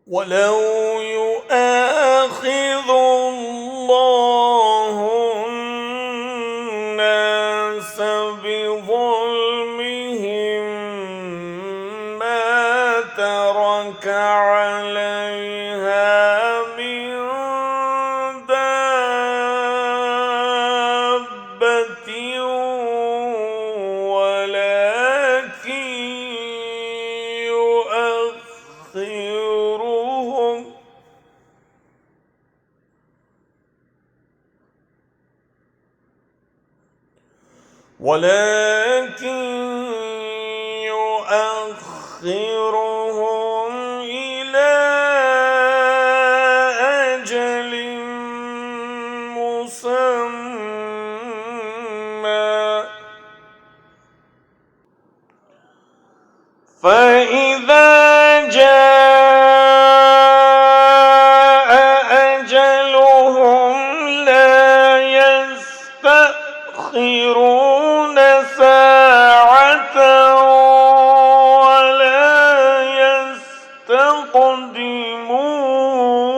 ولو يؤاخذ الله الناس بظلمهم ما ترك عليها من دابة ولكن يؤخرهم إلى أجل مسمى فإذا جاء أجلهم لا يستأخرون ساعة ولا يستقدمون.